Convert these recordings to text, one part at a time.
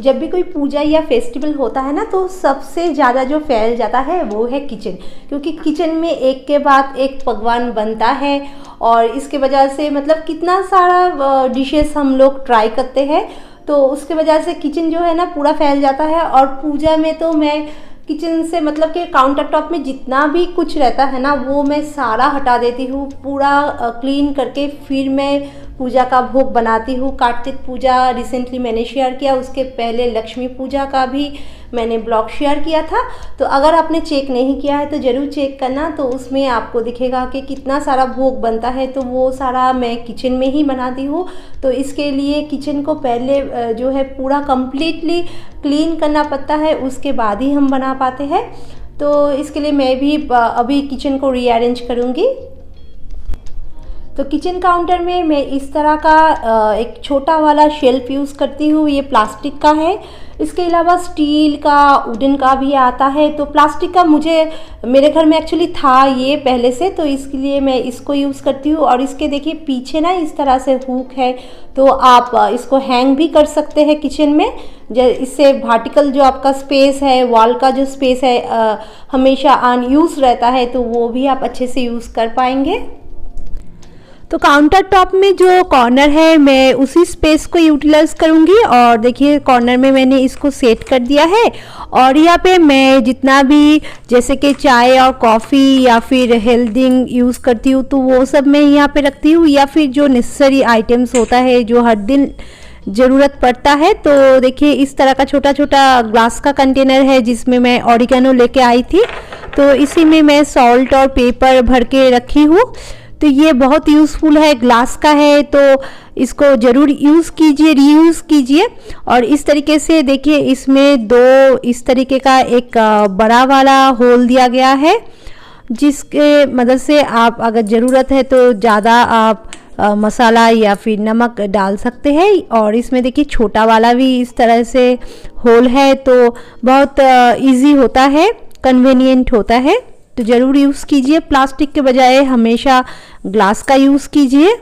जब भी कोई पूजा या फेस्टिवल होता है ना, तो सबसे ज़्यादा जो फैल जाता है वो है किचन, क्योंकि किचन में एक के बाद एक पकवान बनता है और इसके वजह से मतलब कितना सारा डिशेस हम लोग ट्राई करते हैं, तो उसके वजह से किचन जो है ना पूरा फैल जाता है। और पूजा में तो मैं किचन से मतलब कि काउंटर टॉप में जितना भी कुछ रहता है ना वो मैं सारा हटा देती हूँ, पूरा क्लीन करके फिर मैं पूजा का भोग बनाती हूँ। कार्तिक पूजा रिसेंटली मैंने शेयर किया, उसके पहले लक्ष्मी पूजा का भी मैंने ब्लॉग शेयर किया था, तो अगर आपने चेक नहीं किया है तो ज़रूर चेक करना। तो उसमें आपको दिखेगा कि कितना सारा भोग बनता है, तो वो सारा मैं किचन में ही बनाती हूँ। तो इसके लिए किचन को पहले जो है पूरा कम्प्लीटली क्लीन करना पड़ता है, उसके बाद ही हम बना पाते हैं। तो इसके लिए मैं भी अभी किचन को रीअरेंज करूँगी। तो किचन काउंटर में मैं इस तरह का एक छोटा वाला शेल्फ यूज़ करती हूँ, ये प्लास्टिक का है। इसके अलावा स्टील का, वुडन का भी आता है। तो प्लास्टिक का मेरे घर में एक्चुअली था ये पहले से, तो इसके लिए मैं इसको यूज़ करती हूँ। और इसके देखिए पीछे ना इस तरह से हुक है, तो आप इसको हैंग भी कर सकते हैं किचन में। इससे वर्टिकल जो आपका स्पेस है, वॉल का जो स्पेस है हमेशा अनयूज रहता है, तो वो भी आप अच्छे से यूज़ कर पाएंगे। तो काउंटर टॉप में जो कॉर्नर है मैं उसी स्पेस को यूटिलाइज करूँगी। और देखिए कॉर्नर में मैंने इसको सेट कर दिया है। और यहाँ पे मैं जितना भी जैसे कि चाय और कॉफ़ी या फिर हेल्थिंग यूज़ करती हूँ, तो वो सब मैं यहाँ पे रखती हूँ। या फिर जो नेसेसरी आइटम्स होता है जो हर दिन ज़रूरत पड़ता है, तो देखिए इस तरह का छोटा छोटा ग्लास का कंटेनर है जिसमें मैं ऑरिगेनो लेके आई थी, तो इसी में मैं सॉल्ट और पेपर भर के रखी हूँ। तो ये बहुत यूज़फुल है, ग्लास का है, तो इसको ज़रूर यूज़ कीजिए, रीयूज़ कीजिए। और इस तरीके से देखिए इसमें दो इस तरीके का एक बड़ा वाला होल दिया गया है, जिसके मदद से आप अगर ज़रूरत है तो ज़्यादा आप मसाला या फिर नमक डाल सकते हैं। और इसमें देखिए छोटा वाला भी इस तरह से होल है, तो बहुत इजी होता है, कन्वीनियंट होता है। तो ज़रूर यूज़ कीजिए, प्लास्टिक के बजाय हमेशा ग्लास का यूज़ कीजिए।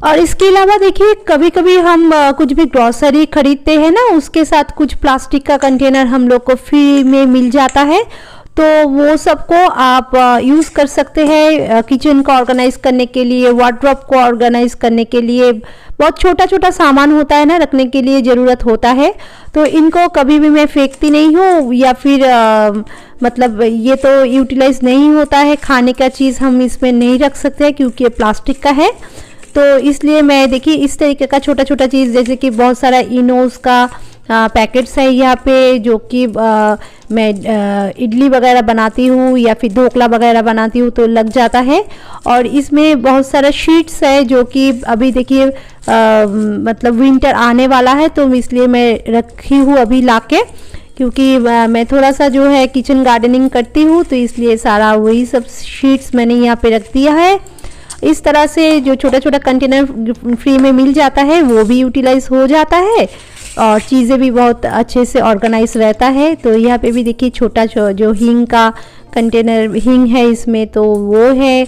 और इसके अलावा देखिए कभी कभी हम कुछ भी ग्रॉसरी खरीदते हैं ना, उसके साथ कुछ प्लास्टिक का कंटेनर हम लोग को फ्री में मिल जाता है, तो वो सबको आप यूज़ कर सकते हैं किचन को ऑर्गेनाइज करने के लिए, वार्डरोब को ऑर्गेनाइज करने के लिए। बहुत छोटा छोटा सामान होता है ना, रखने के लिए ज़रूरत होता है, तो इनको कभी भी मैं फेंकती नहीं हूँ, या फिर मतलब ये तो यूटिलाइज नहीं होता है, खाने का चीज़ हम इसमें नहीं रख सकते हैं क्योंकि ये प्लास्टिक का है। तो इसलिए मैं देखिए इस तरीके का छोटा छोटा चीज़, जैसे कि बहुत सारा इनोस का पैकेट्स है यहाँ पे, जो कि मैं इडली वगैरह बनाती हूँ या फिर ढोकला वगैरह बनाती हूँ तो लग जाता है। और इसमें बहुत सारा शीट्स है जो कि अभी देखिए मतलब विंटर आने वाला है, तो इसलिए मैं रखी हूँ अभी लाके, क्योंकि मैं थोड़ा सा जो है किचन गार्डनिंग करती हूँ, तो इसलिए सारा वही सब शीट्स मैंने यहाँ पे रख दिया है। इस तरह से जो छोटा छोटा कंटेनर फ्री में मिल जाता है वो भी यूटिलाइज हो जाता है और चीज़ें भी बहुत अच्छे से ऑर्गेनाइज रहता है। तो यहाँ पे भी देखिए छोटा जो हींग का कंटेनर, हींग है इसमें, तो वो है।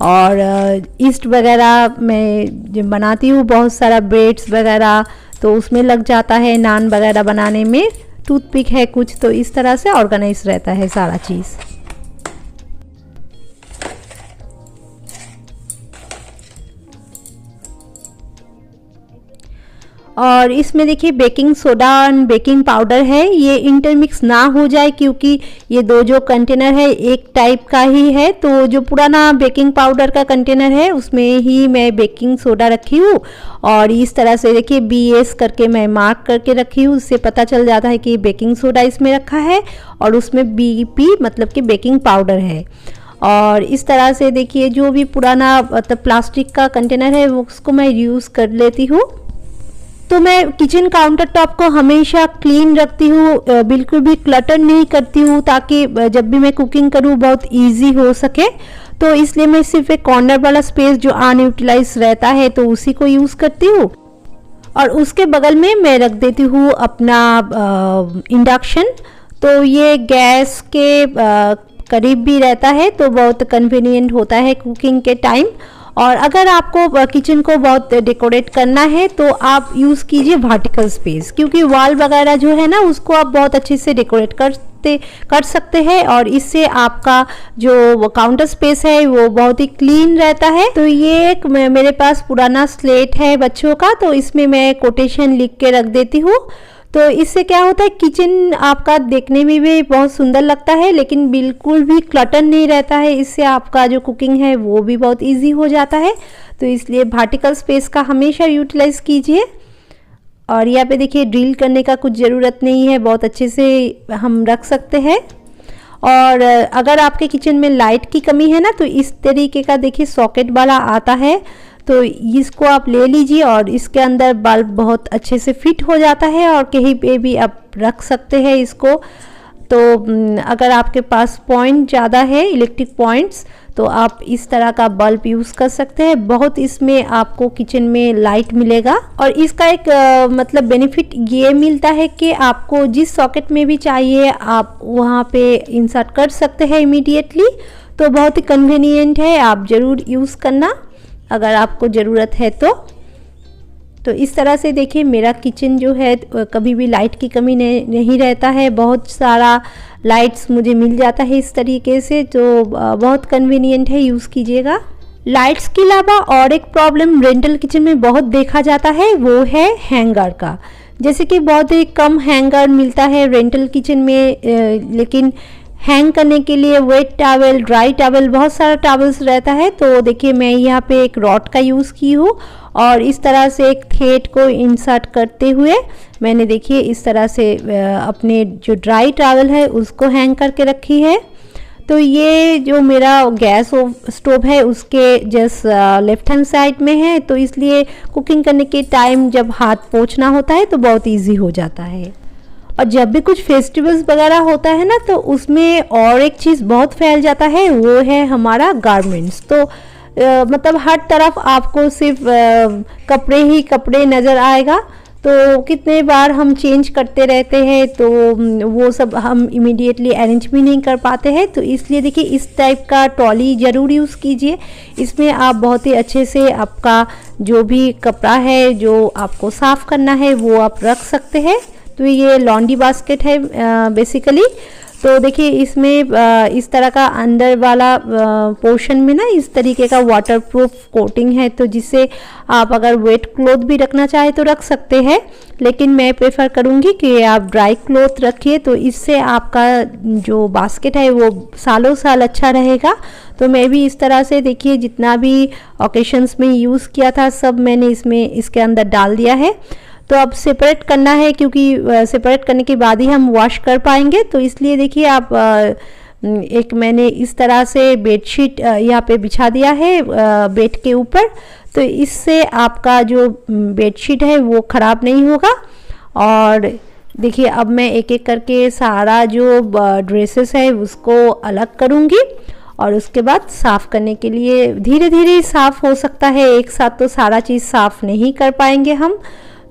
और ईस्ट वगैरह मैं जो बनाती हूँ, बहुत सारा ब्रेड्स वगैरह, तो उसमें लग जाता है, नान वगैरह बनाने में। टूथपिक है कुछ, तो इस तरह से ऑर्गेनाइज रहता है सारा चीज़। और इसमें देखिए बेकिंग सोडा और बेकिंग पाउडर है, ये इंटरमिक्स ना हो जाए, क्योंकि ये दो जो कंटेनर है एक टाइप का ही है। तो जो पुराना बेकिंग पाउडर का कंटेनर है उसमें ही मैं बेकिंग सोडा रखी हूँ, और इस तरह से देखिए BS करके मैं मार्क करके रखी हूँ, उससे पता चल जाता है कि बेकिंग सोडा इसमें रखा है और उसमें BP मतलब कि बेकिंग पाउडर है। और इस तरह से देखिए जो भी पुराना मतलब प्लास्टिक का कंटेनर है वो उसको मैं यूज़ कर लेती हूँ। तो मैं किचन काउंटर टॉप को हमेशा क्लीन रखती हूँ, बिल्कुल भी क्लटर नहीं करती हूँ, ताकि जब भी मैं कुकिंग करूँ बहुत इजी हो सके। तो इसलिए मैं सिर्फ एक कॉर्नर वाला स्पेस जो अनयूटिलाइज रहता है तो उसी को यूज़ करती हूँ, और उसके बगल में मैं रख देती हूँ अपना इंडक्शन। तो ये गैस के करीब भी रहता है, तो बहुत कन्वीनियंट होता है कुकिंग के टाइम। और अगर आपको किचन को बहुत डेकोरेट करना है तो आप यूज़ कीजिए वर्टिकल स्पेस, क्योंकि वॉल वगैरह जो है ना उसको आप बहुत अच्छे से डेकोरेट कर सकते हैं और इससे आपका जो काउंटर स्पेस है वो बहुत ही क्लीन रहता है। तो ये एक मेरे पास पुराना स्लेट है बच्चों का, तो इसमें मैं कोटेशन लिख के रख देती हूँ। तो इससे क्या होता है, किचन आपका देखने में भी बहुत सुंदर लगता है लेकिन बिल्कुल भी क्लटर नहीं रहता है। इससे आपका जो कुकिंग है वो भी बहुत इजी हो जाता है। तो इसलिए वर्टिकल स्पेस का हमेशा यूटिलाइज कीजिए। और यहाँ पे देखिए ड्रिल करने का कुछ ज़रूरत नहीं है, बहुत अच्छे से हम रख सकते हैं। और अगर आपके किचन में लाइट की कमी है ना तो इस तरीके का देखिए सॉकेट वाला आता है, तो इसको आप ले लीजिए और इसके अंदर बल्ब बहुत अच्छे से फिट हो जाता है और कहीं पे भी आप रख सकते हैं इसको। तो अगर आपके पास पॉइंट ज़्यादा है, इलेक्ट्रिक पॉइंट्स, तो आप इस तरह का बल्ब यूज़ कर सकते हैं। बहुत इसमें आपको किचन में लाइट मिलेगा। और इसका एक मतलब बेनिफिट ये मिलता है कि आपको जिस सॉकेट में भी चाहिए आप वहाँ पे इंसर्ट कर सकते हैं इमीडिएटली। तो बहुत ही कन्वीनियंट है, आप ज़रूर यूज़ करना अगर आपको ज़रूरत है तो इस तरह से देखिए मेरा किचन जो है कभी भी लाइट की कमी नहीं रहता है। बहुत सारा लाइट्स मुझे मिल जाता है इस तरीके से, तो बहुत कन्वीनियंट है, यूज़ कीजिएगा। लाइट्स के अलावा और एक प्रॉब्लम रेंटल किचन में बहुत देखा जाता है वो है हैंगर का। जैसे कि बहुत ही कम हैंगर मिलता है रेंटल किचन में, लेकिन हैंग करने के लिए वेट टॉवल, ड्राई टॉवल, बहुत सारा टॉवल्स रहता है। तो देखिए मैं यहाँ पे एक रॉड का यूज़ की हूँ और इस तरह से एक थ्रेड को इंसर्ट करते हुए मैंने देखिए इस तरह से अपने जो ड्राई टॉवल है उसको हैंग करके रखी है। तो ये जो मेरा गैस स्टोव है उसके जस्ट लेफ्ट हैंड साइड में है, तो इसलिए कुकिंग करने के टाइम जब हाथ पोंछना होता है तो बहुत ईजी हो जाता है। और जब भी कुछ फेस्टिवल्स वगैरह होता है ना तो उसमें और एक चीज़ बहुत फैल जाता है वो है हमारा गारमेंट्स। तो मतलब हर तरफ आपको सिर्फ कपड़े ही कपड़े नज़र आएगा, तो कितने बार हम चेंज करते रहते हैं तो वो सब हम इमीडिएटली अरेंज भी नहीं कर पाते हैं। तो इसलिए देखिए इस टाइप का ट्रॉली ज़रूर यूज़ कीजिए। इसमें आप बहुत ही अच्छे से आपका जो भी कपड़ा है जो आपको साफ़ करना है वो आप रख सकते हैं। तो ये लॉन्ड्री बास्केट है बेसिकली। तो देखिए इसमें इस तरह का अंदर वाला पोर्शन में ना इस तरीके का वाटरप्रूफ कोटिंग है, तो जिससे आप अगर वेट क्लॉथ भी रखना चाहे तो रख सकते हैं, लेकिन मैं प्रेफर करूँगी कि आप ड्राई क्लॉथ रखिए। तो इससे आपका जो बास्केट है वो सालों साल अच्छा रहेगा। तो मैं भी इस तरह से देखिए जितना भी ओकेशंस में यूज़ किया था सब मैंने इसके अंदर डाल दिया है। तो अब सेपरेट करना है क्योंकि सेपरेट करने के बाद ही हम वॉश कर पाएंगे। तो इसलिए देखिए आप एक मैंने इस तरह से बेडशीट यहाँ पे बिछा दिया है बेड के ऊपर, तो इससे आपका जो बेडशीट है वो ख़राब नहीं होगा। और देखिए अब मैं एक एक करके सारा जो ड्रेसेस है उसको अलग करूँगी और उसके बाद साफ़ करने के लिए धीरे धीरे साफ़ हो सकता है, एक साथ तो सारा चीज़ साफ़ नहीं कर पाएंगे हम,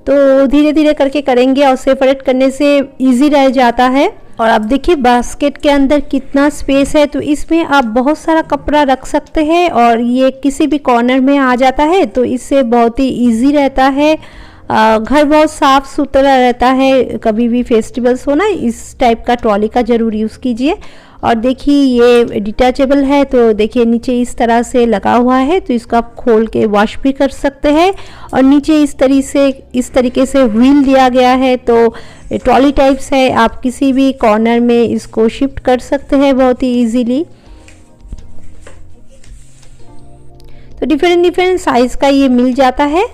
तो धीरे धीरे करके करेंगे और सेपरेट करने से इजी रह जाता है। और अब देखिए बास्केट के अंदर कितना स्पेस है, तो इसमें आप बहुत सारा कपड़ा रख सकते हैं और ये किसी भी कॉर्नर में आ जाता है, तो इससे बहुत ही इजी रहता है। घर बहुत साफ़ सुथरा रहता है। कभी भी फेस्टिवल्स हो ना इस टाइप का ट्रॉली का ज़रूर यूज़ कीजिए। और देखिए ये डिटैचेबल है, तो देखिए नीचे इस तरह से लगा हुआ है, तो इसको आप खोल के वॉश भी कर सकते हैं। और नीचे इस तरीके से व्हील दिया गया है, तो ट्रॉली टाइप्स है, आप किसी भी कॉर्नर में इसको शिफ्ट कर सकते हैं बहुत ही इजीली। तो डिफरेंट साइज़ का ये मिल जाता है।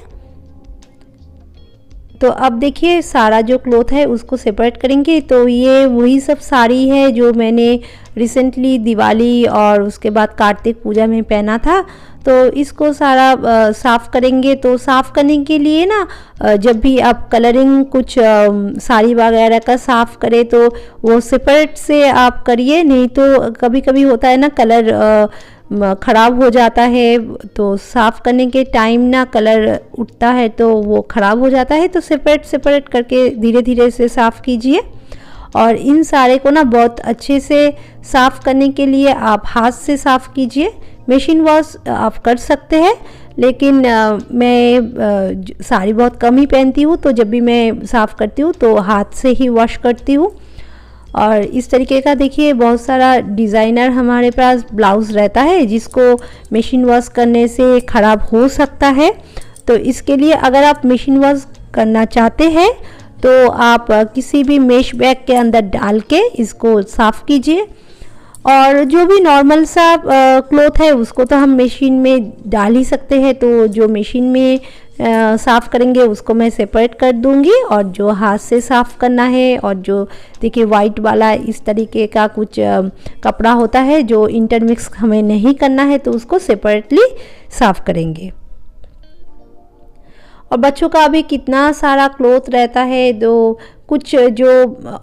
तो अब देखिए सारा जो क्लॉथ है उसको सेपरेट करेंगे। तो ये वही सब साड़ी है जो मैंने रिसेंटली दिवाली और उसके बाद कार्तिक पूजा में पहना था। तो इसको सारा साफ़ करेंगे। तो साफ़ करने के लिए ना जब भी आप कलरिंग कुछ साड़ी वगैरह का साफ़ करें तो वो सेपरेट से आप करिए, नहीं तो कभी कभी होता है ना कलर ख़राब हो जाता है, तो साफ़ करने के टाइम ना कलर उठता है तो वो ख़राब हो जाता है। तो सेपरेट करके धीरे धीरे से साफ़ कीजिए। और इन सारे को ना बहुत अच्छे से साफ़ करने के लिए आप हाथ से साफ़ कीजिए। मशीन वॉश आप कर सकते हैं, लेकिन मैं साड़ी बहुत कम ही पहनती हूँ, तो जब भी मैं साफ़ करती हूँ तो हाथ से ही वॉश करती हूँ। और इस तरीके का देखिए बहुत सारा डिज़ाइनर हमारे पास ब्लाउज़ रहता है जिसको मशीन वॉश करने से ख़राब हो सकता है। तो इसके लिए अगर आप मशीन वॉश करना चाहते हैं तो आप किसी भी मेश बैग के अंदर डाल के इसको साफ़ कीजिए। और जो भी नॉर्मल सा क्लॉथ है उसको तो हम मशीन में डाल ही सकते हैं, तो जो मशीन में साफ़ करेंगे उसको मैं सेपरेट कर दूंगी। और जो हाथ से साफ़ करना है, और जो देखिए वाइट वाला इस तरीके का कुछ कपड़ा होता है जो इंटरमिक्स हमें नहीं करना है, तो उसको सेपरेटली साफ़ करेंगे। और बच्चों का भी कितना सारा क्लॉथ रहता है, तो कुछ जो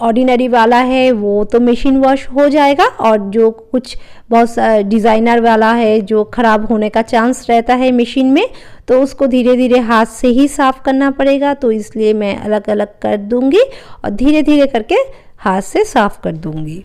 ऑर्डिनरी वाला है वो तो मशीन वॉश हो जाएगा, और जो कुछ बहुत डिज़ाइनर वाला है जो ख़राब होने का चांस रहता है मशीन में, तो उसको धीरे धीरे हाथ से ही साफ़ करना पड़ेगा। तो इसलिए मैं अलग अलग कर दूंगी और धीरे धीरे करके हाथ से साफ़ कर दूंगी।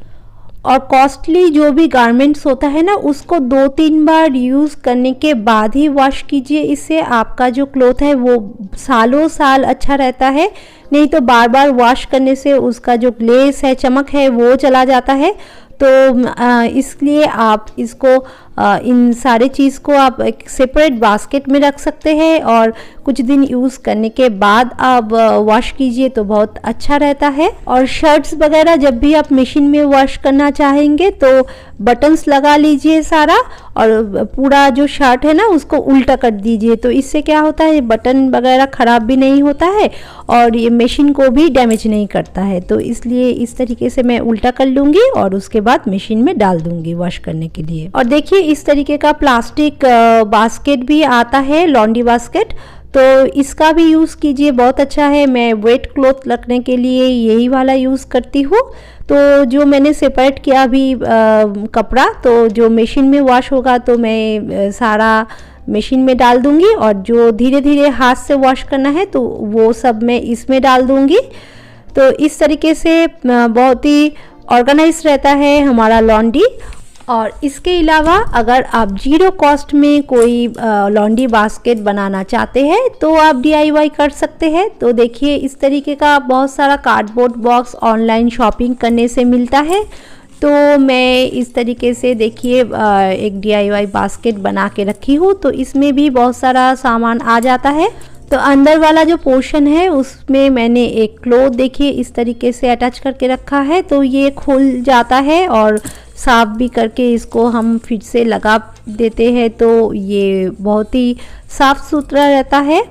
और कॉस्टली जो भी गारमेंट्स होता है ना, उसको 2-3 बार यूज़ करने के बाद ही वॉश कीजिए। इससे आपका जो क्लॉथ है वो सालों साल अच्छा रहता है। नहीं तो बार बार वॉश करने से उसका जो ग्लेस है, चमक है, वो चला जाता है। तो इसलिए आप इसको इन सारे चीज़ को आप एक सेपरेट बास्केट में रख सकते हैं, और कुछ दिन यूज़ करने के बाद आप वॉश कीजिए तो बहुत अच्छा रहता है। और शर्ट्स वगैरह जब भी आप मशीन में वॉश करना चाहेंगे तो बटन्स लगा लीजिए सारा, और पूरा जो शर्ट है ना उसको उल्टा कर दीजिए। तो इससे क्या होता है, बटन वगैरह ख़राब भी नहीं होता है और ये मशीन को भी डैमेज नहीं करता है। तो इसलिए इस तरीके से मैं उल्टा कर लूँगी और उसके बाद मशीन में डाल दूँगी वॉश करने के लिए। और देखिए इस तरीके का प्लास्टिक बास्केट भी आता है, लॉन्ड्री बास्केट, तो इसका भी यूज़ कीजिए, बहुत अच्छा है। मैं वेट क्लॉथ रखने के लिए यही वाला यूज़ करती हूँ। तो जो मैंने सेपरेट किया अभी कपड़ा, तो जो मशीन में वॉश होगा तो मैं सारा मशीन में डाल दूंगी, और जो धीरे धीरे हाथ से वॉश करना है तो वो सब मैं इसमें डाल दूंगी। तो इस तरीके से बहुत ही ऑर्गेनाइज रहता है हमारा लॉन्ड्री। और इसके अलावा अगर आप जीरो कॉस्ट में कोई लॉन्ड्री बास्केट बनाना चाहते हैं तो आप DIY कर सकते हैं। तो देखिए इस तरीके का बहुत सारा कार्डबोर्ड बॉक्स ऑनलाइन शॉपिंग करने से मिलता है। तो मैं इस तरीके से देखिए एक DIY बास्केट बना के रखी हूँ। तो इसमें भी बहुत सारा सामान आ जाता है। तो अंदर वाला जो पोर्शन है उसमें मैंने एक क्लॉथ देखिए इस तरीके से अटैच करके रखा है। तो ये खुल जाता है और साफ भी करके इसको हम फिर से लगा देते हैं, तो ये बहुत ही साफ़ सुथरा रहता है।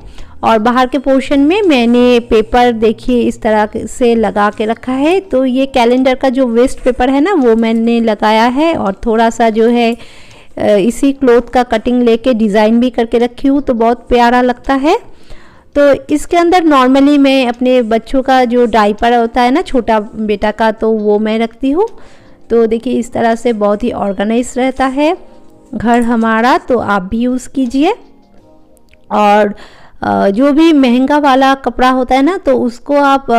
और बाहर के पोर्शन में मैंने पेपर देखिए इस तरह से लगा के रखा है। तो ये कैलेंडर का जो वेस्ट पेपर है ना वो मैंने लगाया है, और थोड़ा सा जो है इसी क्लॉथ का कटिंग लेके डिज़ाइन भी करके रखी हूँ, तो बहुत प्यारा लगता है। तो इसके अंदर नॉर्मली मैं अपने बच्चों का जो डायपर होता है ना छोटा बेटा का, तो वो मैं रखती हूँ। तो देखिए इस तरह से बहुत ही ऑर्गेनाइज रहता है घर हमारा, तो आप भी यूज़ कीजिए। और जो भी महंगा वाला कपड़ा होता है ना तो उसको आप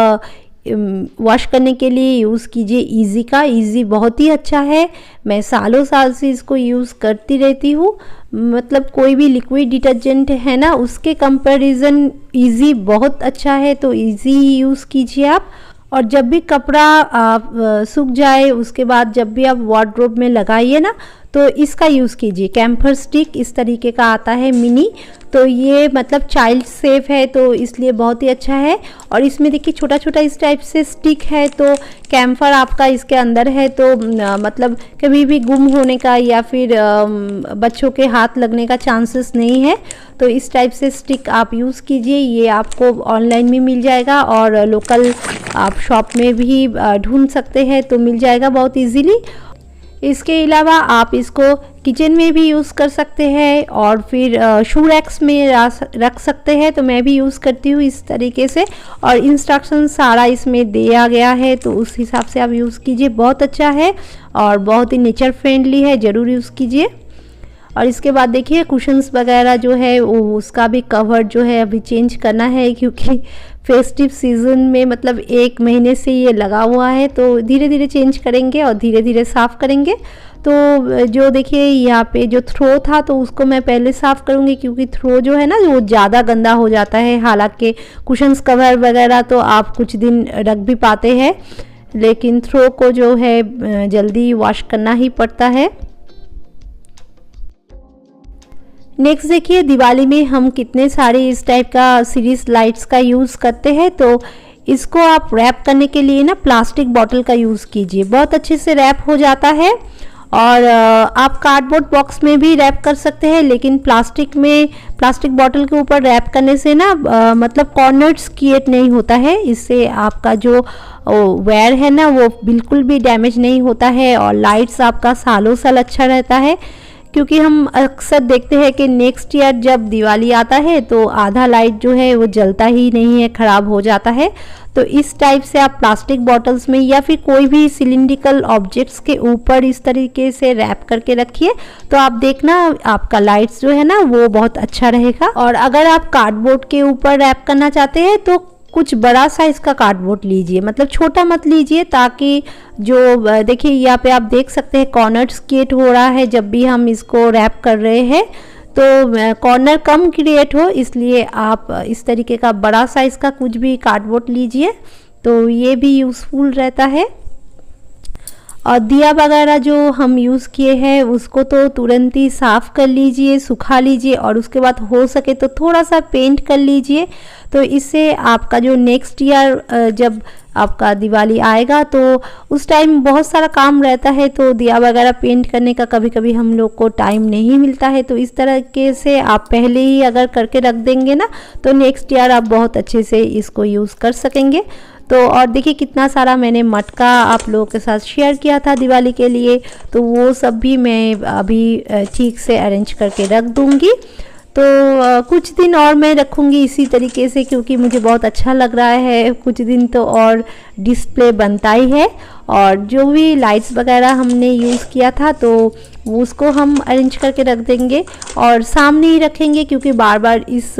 वॉश करने के लिए यूज़ कीजिए इजी का। इजी बहुत ही अच्छा है, मैं सालों साल से इसको यूज़ करती रहती हूँ। मतलब कोई भी लिक्विड डिटर्जेंट है ना उसके कंपैरिजन इजी बहुत अच्छा है, तो इजी यूज़ कीजिए आप। और जब भी कपड़ा आप सूख जाए उसके बाद जब भी आप वार्डरोब में लगाइए ना तो इसका यूज़ कीजिए। कैम्फर स्टिक इस तरीके का आता है मिनी, तो ये मतलब चाइल्ड सेफ है, तो इसलिए बहुत ही अच्छा है। और इसमें देखिए छोटा छोटा इस टाइप से स्टिक है, तो कैम्फर आपका इसके अंदर है, तो मतलब कभी भी गुम होने का या फिर बच्चों के हाथ लगने का चांसेस नहीं है। तो इस टाइप से स्टिक आप यूज़ कीजिए, ये आपको ऑनलाइन भी मिल जाएगा और लोकल आप शॉप में भी ढूंढ सकते हैं, तो मिल जाएगा बहुत ईजीली। इसके अलावा आप इसको किचन में भी यूज़ कर सकते हैं और फिर शू रैक्स में रख सकते हैं, तो मैं भी यूज़ करती हूँ इस तरीके से। और इंस्ट्रक्शन सारा इसमें दिया गया है, तो उस हिसाब से आप यूज़ कीजिए, बहुत अच्छा है और बहुत ही नेचर फ्रेंडली है, ज़रूर यूज़ कीजिए। और इसके बाद देखिए कुशन्स वगैरह जो है वो उसका भी कवर जो है अभी चेंज करना है, क्योंकि फेस्टिव सीज़न में मतलब 1 महीने से ये लगा हुआ है, तो धीरे धीरे चेंज करेंगे और धीरे धीरे साफ़ करेंगे। तो जो देखिए यहाँ पे जो थ्रो था तो उसको मैं पहले साफ़ करूँगी, क्योंकि थ्रो जो है ना वो ज़्यादा गंदा हो जाता है। हालांकि कुशन्स कवर वगैरह तो आप कुछ दिन रख भी पाते हैं, लेकिन थ्रो को जो है जल्दी वॉश करना ही पड़ता है। नेक्स्ट देखिए दिवाली में हम कितने सारे इस टाइप का सीरीज लाइट्स का यूज़ करते हैं। तो इसको आप रैप करने के लिए ना प्लास्टिक बॉटल का यूज़ कीजिए, बहुत अच्छे से रैप हो जाता है। और आप कार्डबोर्ड बॉक्स में भी रैप कर सकते हैं, लेकिन प्लास्टिक बॉटल के ऊपर रैप करने से ना मतलब कॉर्नर्स क्रिएट नहीं होता है। इससे आपका जो वायर है ना वो बिल्कुल भी डैमेज नहीं होता है और लाइट्स आपका सालों साल अच्छा रहता है। क्योंकि हम अक्सर देखते हैं कि नेक्स्ट ईयर जब दिवाली आता है तो आधा लाइट जो है वो जलता ही नहीं है, ख़राब हो जाता है। तो इस टाइप से आप प्लास्टिक बॉटल्स में या फिर कोई भी सिलिंड्रिकल ऑब्जेक्ट्स के ऊपर इस तरीके से रैप करके रखिए, तो आप देखना आपका लाइट्स जो है ना वो बहुत अच्छा रहेगा। और अगर आप कार्डबोर्ड के ऊपर रैप करना चाहते हैं तो कुछ बड़ा साइज़ का कार्डबोर्ड लीजिए, मतलब छोटा मत लीजिए, ताकि जो देखिए यहाँ पे आप देख सकते हैं कॉर्नर्स क्रिएट हो रहा है जब भी हम इसको रैप कर रहे हैं, तो कॉर्नर कम क्रिएट हो, इसलिए आप इस तरीके का बड़ा साइज़ का कुछ भी कार्डबोर्ड लीजिए, तो ये भी यूज़फुल रहता है। और दिया वगैरह जो हम यूज़ किए हैं उसको तो तुरंत ही साफ़ कर लीजिए, सुखा लीजिए और उसके बाद हो सके तो थोड़ा सा पेंट कर लीजिए। तो इससे आपका जो नेक्स्ट ईयर जब आपका दिवाली आएगा तो उस टाइम बहुत सारा काम रहता है, तो दिया वगैरह पेंट करने का कभी कभी हम लोग को टाइम नहीं मिलता है। तो इस तरीके से आप पहले ही अगर करके रख देंगे ना तो नेक्स्ट ईयर आप बहुत अच्छे से इसको यूज़ कर सकेंगे। तो और देखिए कितना सारा मैंने मटका आप लोगों के साथ शेयर किया था दिवाली के लिए, तो वो सब भी मैं अभी ठीक से अरेंज करके रख दूँगी। तो कुछ दिन और मैं रखूँगी इसी तरीके से, क्योंकि मुझे बहुत अच्छा लग रहा है। कुछ दिन तो और डिस्प्ले बनता ही है, और जो भी लाइट्स वगैरह हमने यूज़ किया था तो उसको हम अरेंज करके रख देंगे और सामने ही रखेंगे, क्योंकि बार बार इस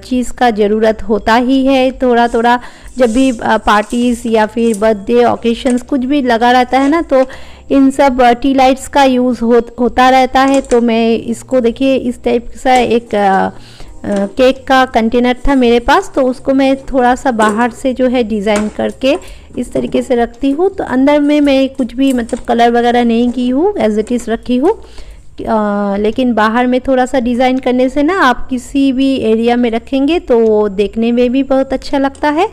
चीज़ का ज़रूरत होता ही है। थोड़ा थोड़ा जब भी पार्टीज़ या फिर बर्थडे ओकेशंस कुछ भी लगा रहता है ना, तो इन सब टी लाइट्स का यूज़ होता रहता है। तो मैं इसको देखिए इस टाइप सा एक केक का कंटेनर था मेरे पास, तो उसको मैं थोड़ा सा बाहर से जो है डिज़ाइन करके इस तरीके से रखती हूँ। तो अंदर में मैं कुछ भी मतलब कलर वगैरह नहीं की हूँ, एज इट इज़ रखी हूँ। लेकिन बाहर में थोड़ा सा डिज़ाइन करने से ना आप किसी भी एरिया में रखेंगे तो वो देखने में भी बहुत अच्छा लगता है,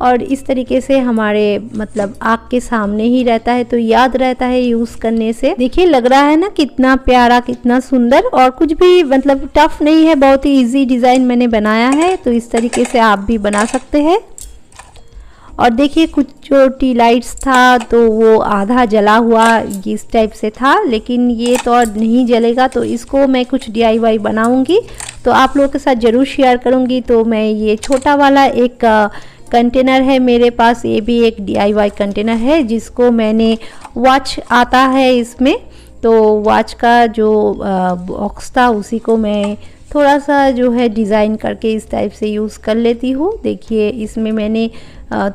और इस तरीके से हमारे मतलब आँख के सामने ही रहता है, तो याद रहता है यूज़ करने से। देखिए लग रहा है ना कितना प्यारा, कितना सुंदर, और कुछ भी मतलब टफ नहीं है, बहुत ही इजी डिज़ाइन मैंने बनाया है। तो इस तरीके से आप भी बना सकते हैं। और देखिए कुछ जो टी लाइट्स था तो वो आधा जला हुआ इस टाइप से था, लेकिन ये तो और नहीं जलेगा, तो इसको मैं कुछ DIY बनाऊंगी तो आप लोगों के साथ ज़रूर शेयर करूंगी। तो मैं ये छोटा वाला एक कंटेनर है मेरे पास, ये भी एक DIY कंटेनर है, जिसको मैंने वॉच आता है इसमें, तो वॉच का जो बॉक्स था उसी को मैं थोड़ा सा जो है डिज़ाइन करके इस टाइप से यूज़ कर लेती हूँ। देखिए इसमें मैंने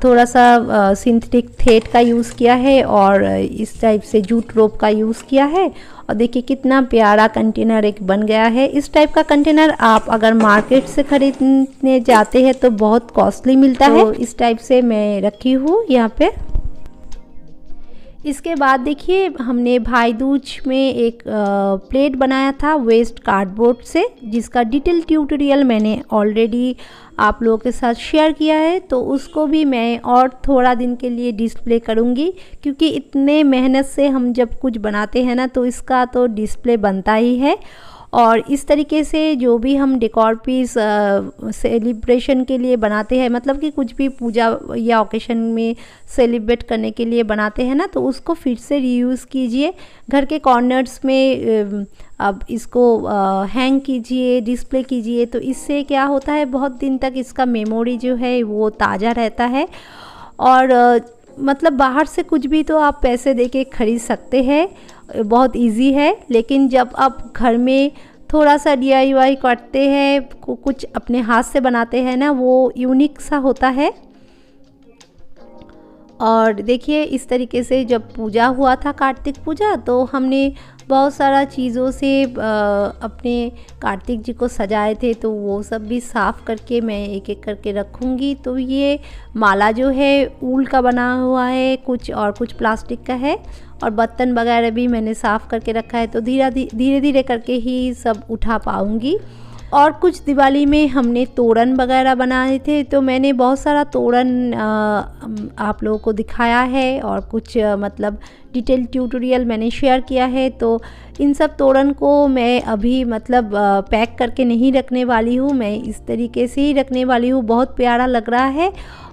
थोड़ा सा सिंथेटिक थ्रेड का यूज़ किया है और इस टाइप से जूट रोप का यूज़ किया है, और देखिए कितना प्यारा कंटेनर एक बन गया है। इस टाइप का कंटेनर आप अगर मार्केट से खरीदने जाते हैं तो बहुत कॉस्टली मिलता है। तो इस टाइप से मैं रखी हूँ यहाँ पे। इसके बाद देखिए हमने भाई दूज में एक प्लेट बनाया था वेस्ट कार्डबोर्ड से, जिसका डिटेल ट्यूटोरियल मैंने ऑलरेडी आप लोगों के साथ शेयर किया है। तो उसको भी मैं और थोड़ा दिन के लिए डिस्प्ले करूँगी, क्योंकि इतने मेहनत से हम जब कुछ बनाते हैं ना तो इसका तो डिस्प्ले बनता ही है। और इस तरीके से जो भी हम डेकोर पीस सेलिब्रेशन के लिए बनाते हैं, मतलब कि कुछ भी पूजा या ओकेशन में सेलिब्रेट करने के लिए बनाते हैं ना, तो उसको फिर से रीयूज़ कीजिए। घर के कॉर्नर्स में अब इसको हैंग कीजिए, डिस्प्ले कीजिए, तो इससे क्या होता है बहुत दिन तक इसका मेमोरी जो है वो ताज़ा रहता है। और मतलब बाहर से कुछ भी तो आप पैसे दे के ख़रीद सकते हैं, बहुत इजी है, लेकिन जब आप घर में थोड़ा सा DIY करते हैं, कुछ अपने हाथ से बनाते हैं ना, वो यूनिक सा होता है। और देखिए इस तरीके से जब पूजा हुआ था कार्तिक पूजा, तो हमने बहुत सारा चीज़ों से अपने कार्तिक जी को सजाए थे, तो वो सब भी साफ़ करके मैं एक एक करके रखूँगी। तो ये माला जो है ऊल का बना हुआ है, कुछ और कुछ प्लास्टिक का है, और बर्तन वगैरह भी मैंने साफ़ करके रखा है। तो धीरे धीरे करके ही सब उठा पाऊँगी। और कुछ दिवाली में हमने तोरण वगैरह बनाए थे, तो मैंने बहुत सारा तोरण आप लोगों को दिखाया है, और कुछ मतलब डिटेल ट्यूटोरियल मैंने शेयर किया है। तो इन सब तोरण को मैं अभी मतलब पैक करके नहीं रखने वाली हूँ, मैं इस तरीके से ही रखने वाली हूँ। बहुत प्यारा लग रहा है।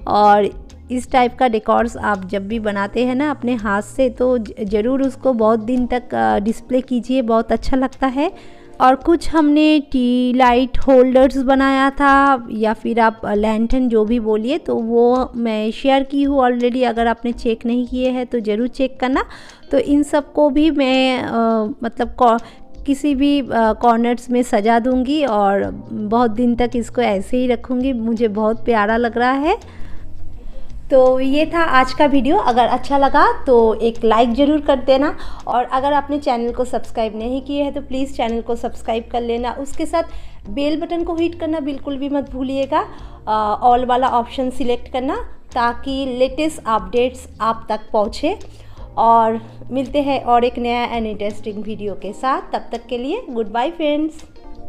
और इस टाइप का डेकोर्स आप जब भी बनाते हैं ना अपने हाथ से, तो ज़रूर उसको बहुत दिन तक डिस्प्ले कीजिए, बहुत अच्छा लगता है। और कुछ हमने टी लाइट होल्डर्स बनाया था, या फिर आप लैंटर्न जो भी बोलिए, तो वो मैं शेयर की हूँ ऑलरेडी। अगर आपने चेक नहीं किए हैं तो ज़रूर चेक करना। तो इन सब को भी मैं मतलब किसी भी कॉर्नर्स में सजा दूँगी, और बहुत दिन तक इसको ऐसे ही रखूँगी। मुझे बहुत प्यारा लग रहा है। तो ये था आज का वीडियो। अगर अच्छा लगा तो एक लाइक ज़रूर कर देना, और अगर आपने चैनल को सब्सक्राइब नहीं किए हैं तो प्लीज़ चैनल को सब्सक्राइब कर लेना। उसके साथ बेल बटन को हिट करना बिल्कुल भी मत भूलिएगा। ऑल वाला ऑप्शन सिलेक्ट करना, ताकि लेटेस्ट अपडेट्स आप तक पहुँचे। और मिलते हैं और एक नया एंड इंटरेस्टिंग वीडियो के साथ। तब तक के लिए गुड बाय फ्रेंड्स।